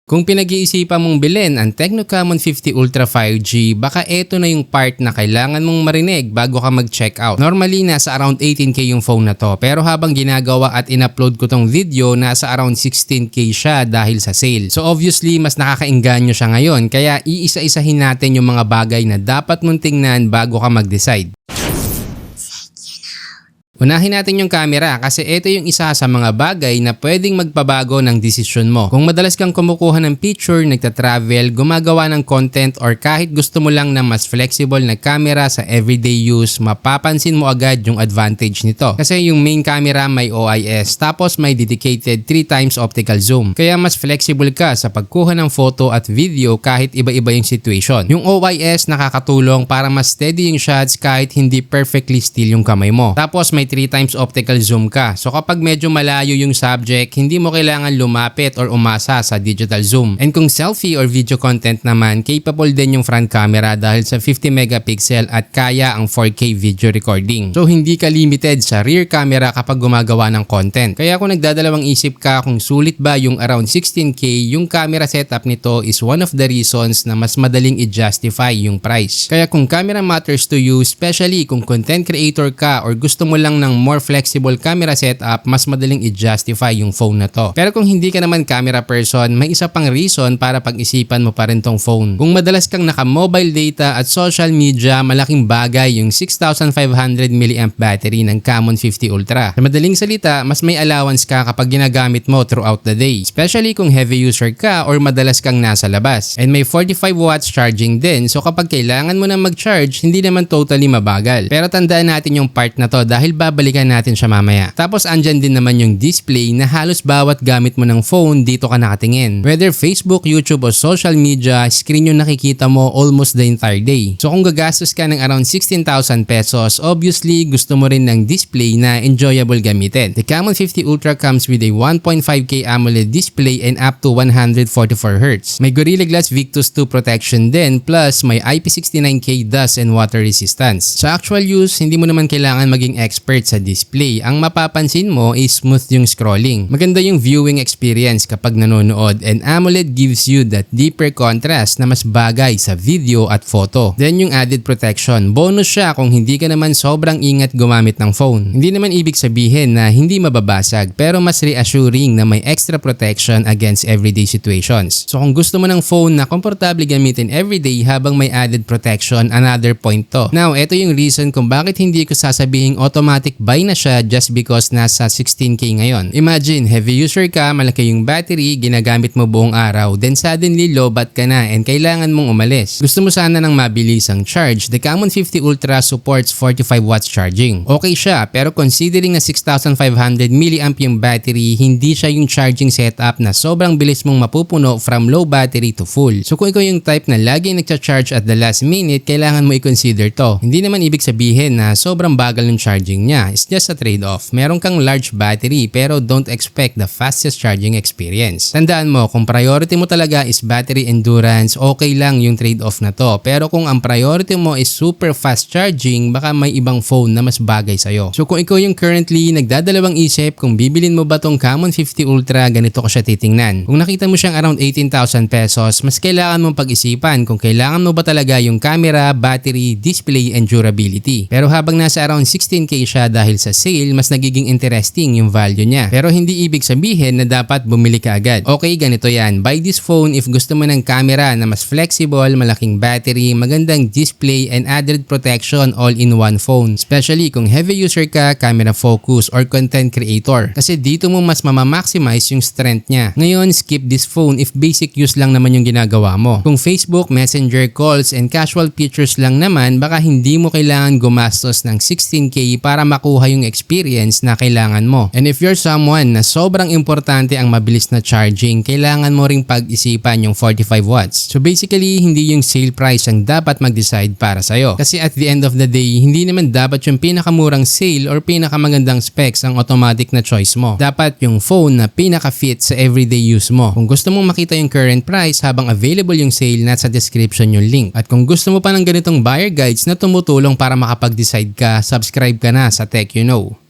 Kung pinag-iisipan mong bilhin ang Tecno Camon 50 Ultra 5G, baka eto na yung part na kailangan mong marinig bago ka mag-check out. Normally, nasa around 18K yung phone na to, pero habang ginagawa at in-upload ko tong video, nasa around 16K siya dahil sa sale. So obviously, mas nakakainganyo siya ngayon, kaya iisa-isahin natin yung mga bagay na dapat mong tingnan bago ka mag-decide. Unahin natin yung camera kasi ito yung isa sa mga bagay na pwedeng magpabago ng desisyon mo. Kung madalas kang kumukuha ng picture, nagta-travel, gumagawa ng content or kahit gusto mo lang ng mas flexible na camera sa everyday use, mapapansin mo agad yung advantage nito. Kasi yung main camera may OIS tapos may dedicated 3x optical zoom. Kaya mas flexible ka sa pagkuha ng photo at video kahit iba-iba yung situation. Yung OIS nakakatulong para mas steady yung shots kahit hindi perfectly still yung kamay mo. Tapos may 3x optical zoom ka. So kapag medyo malayo yung subject, hindi mo kailangan lumapit or umasa sa digital zoom. And kung selfie or video content naman, capable din yung front camera dahil sa 50 megapixel at kaya ang 4K video recording. So hindi ka limited sa rear camera kapag gumagawa ng content. Kaya kung nagdadalawang isip ka kung sulit ba yung around 16K, yung camera setup nito is one of the reasons na mas madaling i-justify yung price. Kaya kung camera matters to you, especially kung content creator ka or gusto mo lang ng more flexible camera setup, mas madaling i-justify yung phone na to. Pero kung hindi ka naman camera person, may isa pang reason para pag-isipan mo pa rin tong phone. Kung madalas kang naka-mobile data at social media, malaking bagay yung 6,500 mAh battery ng Camon 50 Ultra. Sa madaling salita, mas may allowance ka kapag ginagamit mo throughout the day. Especially kung heavy user ka or madalas kang nasa labas. And may 45 watts charging din, so kapag kailangan mo na mag-charge, hindi naman totally mabagal. Pero tandaan natin yung part na to dahil babalikan natin siya mamaya. Tapos andyan din naman yung display na halos bawat gamit mo ng phone dito ka nakatingin. Whether Facebook, YouTube o social media, screen yung nakikita mo almost the entire day. So kung gagastos ka ng around 16,000 pesos, obviously gusto mo rin ng display na enjoyable gamitin. The Camon 50 Ultra comes with a 1.5K AMOLED display and up to 144Hz. May Gorilla Glass Victus 2 protection din, plus may IP69K dust and water resistance. Sa actual use, hindi mo naman kailangan maging expert sa display. Ang mapapansin mo is smooth yung scrolling. Maganda yung viewing experience kapag nanonood, and AMOLED gives you that deeper contrast na mas bagay sa video at photo. Then yung added protection, bonus siya kung hindi ka naman sobrang ingat gumamit ng phone. Hindi naman ibig sabihin na hindi mababasag, pero mas reassuring na may extra protection against everyday situations. So kung gusto mo ng phone na komportable gamitin everyday habang may added protection, another point to. Now, ito yung reason kung bakit hindi ko sasabihing automatic buy na siya just because nasa 16K ngayon. Imagine, heavy user ka, malaki yung battery, ginagamit mo buong araw, then suddenly lobat ka na and kailangan mong umalis. Gusto mo sana ng mabilis ang charge. The Camon 50 Ultra supports 45 watts charging. Okay siya, pero considering na 6,500 mAh yung battery, hindi siya yung charging setup na sobrang bilis mong mapupuno from low battery to full. So kung ikaw yung type na laging nagcha-charge at the last minute, kailangan mo i-consider to. Hindi naman ibig sabihin na sobrang bagal ng charging niya. It's just a trade-off. Meron kang large battery pero don't expect the fastest charging experience. Tandaan mo, kung priority mo talaga is battery endurance, okay lang yung trade-off na to. Pero kung ang priority mo is super fast charging, baka may ibang phone na mas bagay sa'yo. So kung ikaw yung currently nagdadalawang isip kung bibilin mo ba tong Camon 50 Ultra, ganito ko siya titingnan. Kung nakita mo siyang around 18,000 pesos, mas kailangan mong pag-isipan kung kailangan mo ba talaga yung camera, battery, display, and durability. Pero habang nasa around 16K siya dahil sa sale, mas nagiging interesting yung value niya. Pero hindi ibig sabihin na dapat bumili ka agad. Okay, ganito yan. Buy this phone if gusto mo ng camera na mas flexible, malaking battery, magandang display, and added protection all in one phone. Especially kung heavy user ka, camera focus, or content creator. Kasi dito mo mas mamamaximize yung strength niya. Ngayon, skip this phone if basic use lang naman yung ginagawa mo. Kung Facebook, Messenger calls, and casual pictures lang naman, baka hindi mo kailangan gumastos ng 16K para makuha yung experience na kailangan mo. And if you're someone na sobrang importante ang mabilis na charging, kailangan mo ring pag-isipan yung 45 watts. So basically, hindi yung sale price ang dapat mag-decide para sa'yo. Kasi at the end of the day, hindi naman dapat yung pinakamurang sale or pinakamagandang specs ang automatic na choice mo. Dapat yung phone na pinaka-fit sa everyday use mo. Kung gusto mong makita yung current price habang available yung sale, nasa description yung link. At kung gusto mo pa ng ganitong buyer guides na tumutulong para makapag-decide ka, subscribe ka na sa Tech You Know.